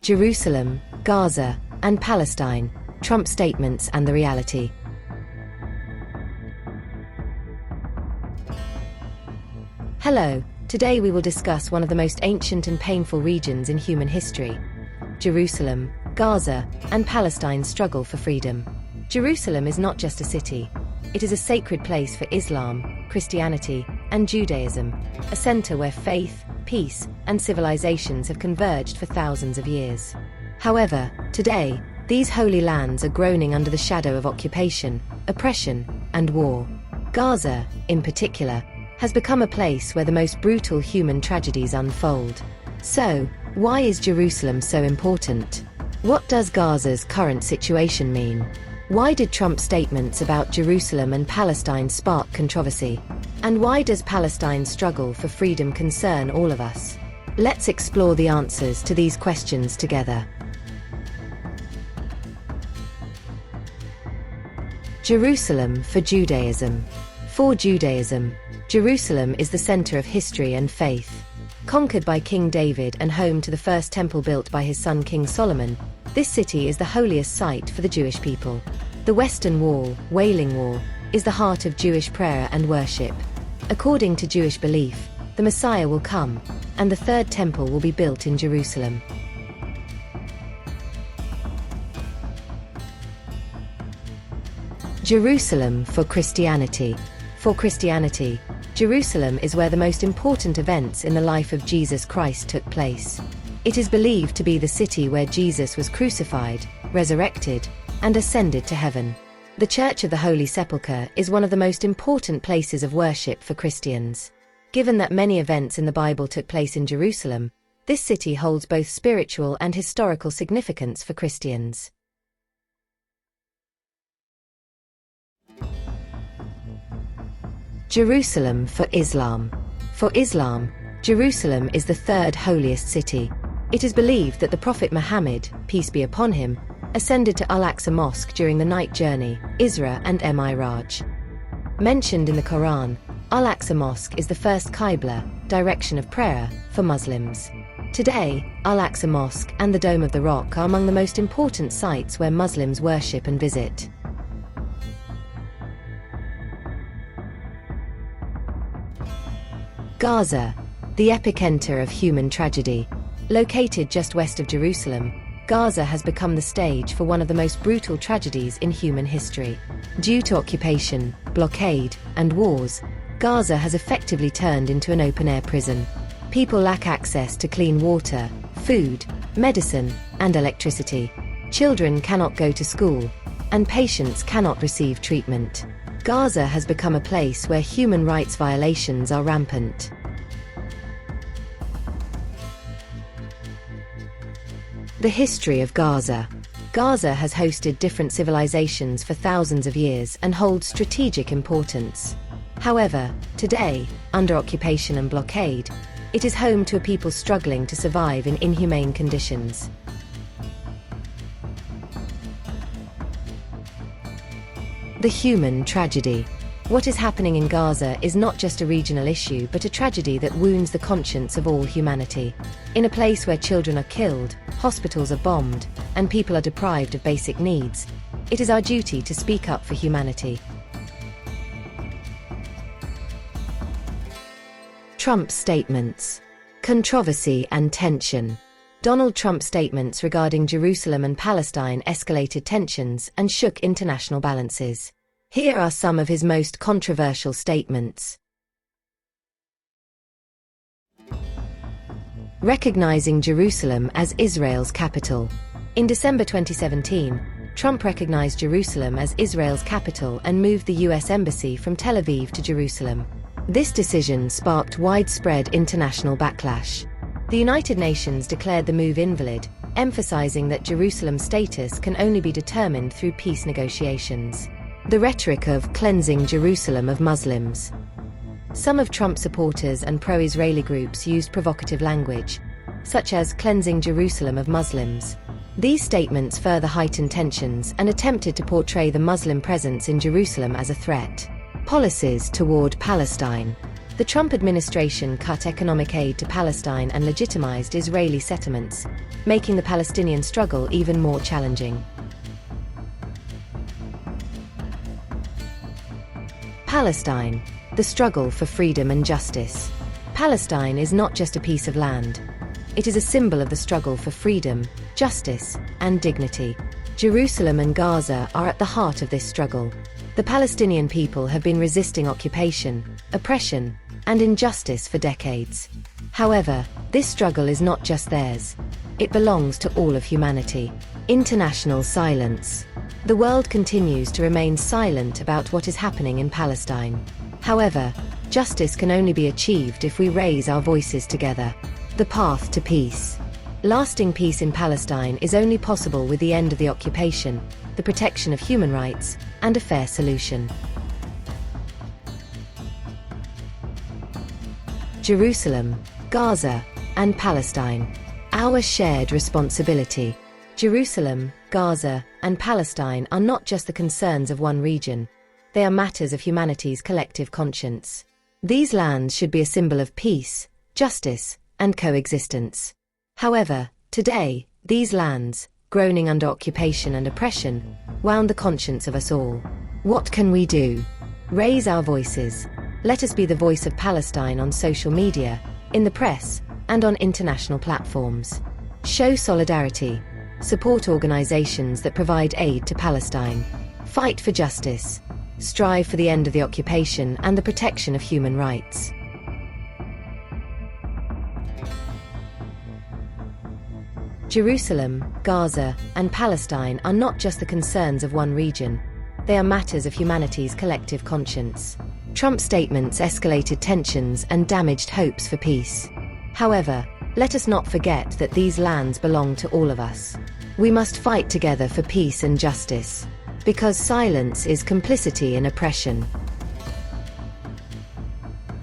Jerusalem, Gaza, and Palestine, Trump statements and the reality. Hello, today we will discuss one of the most ancient and painful regions in human history: Jerusalem, Gaza, and Palestine's struggle for freedom. Jerusalem is not just a city. It is a sacred place for Islam, Christianity, and Judaism, a center where faith, peace, and civilizations have converged for thousands of years. However, today, these holy lands are groaning under the shadow of occupation, oppression, and war. Gaza, in particular, has become a place where the most brutal human tragedies unfold. So, why is Jerusalem so important? What does Gaza's current situation mean? Why did Trump's statements about Jerusalem and Palestine spark controversy? And why does Palestine's struggle for freedom concern all of us? Let's explore the answers to these questions together. Jerusalem for Judaism. For Judaism, Jerusalem is the center of history and faith. Conquered by King David and home to the first temple built by his son King Solomon, this city is the holiest site for the Jewish people. The Western Wall, Wailing Wall, is the heart of Jewish prayer and worship. According to Jewish belief, the Messiah will come, and the third temple will be built in Jerusalem. Jerusalem for Christianity. For Christianity, Jerusalem is where the most important events in the life of Jesus Christ took place. It is believed to be the city where Jesus was crucified, resurrected, and ascended to heaven. The Church of the Holy Sepulchre is one of the most important places of worship for Christians. Given that many events in the Bible took place in Jerusalem, this city holds both spiritual and historical significance for Christians. Jerusalem for Islam. For Islam, Jerusalem is the third holiest city. It is believed that the Prophet Muhammad, peace be upon him, ascended to Al-Aqsa Mosque during the night journey, Isra and Mi'raj. Mentioned in the Quran, Al-Aqsa Mosque is the first Qibla, direction of prayer, for Muslims. Today, Al-Aqsa Mosque and the Dome of the Rock are among the most important sites where Muslims worship and visit. Gaza, the epicenter of human tragedy. Located just west of Jerusalem, Gaza has become the stage for one of the most brutal tragedies in human history. Due to occupation, blockade, and wars, Gaza has effectively turned into an open-air prison. People lack access to clean water, food, medicine, and electricity. Children cannot go to school, and patients cannot receive treatment. Gaza has become a place where human rights violations are rampant. The history of Gaza. Gaza has hosted different civilizations for thousands of years and holds strategic importance. However, today, under occupation and blockade, it is home to a people struggling to survive in inhumane conditions. The human tragedy. What is happening in Gaza is not just a regional issue but a tragedy that wounds the conscience of all humanity. In a place where children are killed, hospitals are bombed, and people are deprived of basic needs, it is our duty to speak up for humanity. Trump's statements. Controversy and tension. Donald Trump's statements regarding Jerusalem and Palestine escalated tensions and shook international balances. Here are some of his most controversial statements. Recognizing Jerusalem as Israel's capital. In December 2017, Trump recognized Jerusalem as Israel's capital and moved the U.S. Embassy from Tel Aviv to Jerusalem. This decision sparked widespread international backlash. The United Nations declared the move invalid, emphasizing that Jerusalem's status can only be determined through peace negotiations. The rhetoric of cleansing Jerusalem of Muslims. Some of Trump's supporters and pro-Israeli groups used provocative language, such as cleansing Jerusalem of Muslims. These statements further heightened tensions and attempted to portray the Muslim presence in Jerusalem as a threat. Policies toward Palestine. The Trump administration cut economic aid to Palestine and legitimized Israeli settlements, making the Palestinian struggle even more challenging. Palestine, the struggle for freedom and justice. Palestine is not just a piece of land. It is a symbol of the struggle for freedom, justice, and dignity. Jerusalem and Gaza are at the heart of this struggle. The Palestinian people have been resisting occupation, oppression, and injustice for decades. However, this struggle is not just theirs. It belongs to all of humanity. International silence. The world continues to remain silent about what is happening in Palestine. However, justice can only be achieved if we raise our voices together. The path to peace. Lasting peace in Palestine is only possible with the end of the occupation, the protection of human rights, and a fair solution. Jerusalem, Gaza, and Palestine. Our shared responsibility. Jerusalem, Gaza, and Palestine are not just the concerns of one region. They are matters of humanity's collective conscience. These lands should be a symbol of peace, justice, and coexistence. However, today, these lands, groaning under occupation and oppression, wound the conscience of us all. What can we do? Raise our voices. Let us be the voice of Palestine on social media, in the press, and on international platforms. Show solidarity. Support organizations that provide aid to Palestine. Fight for justice. Strive for the end of the occupation and the protection of human rights. Jerusalem, Gaza, and Palestine are not just the concerns of one region. They are matters of humanity's collective conscience. Trump's statements escalated tensions and damaged hopes for peace. However, let us not forget that these lands belong to all of us. We must fight together for peace and justice, because silence is complicity in oppression.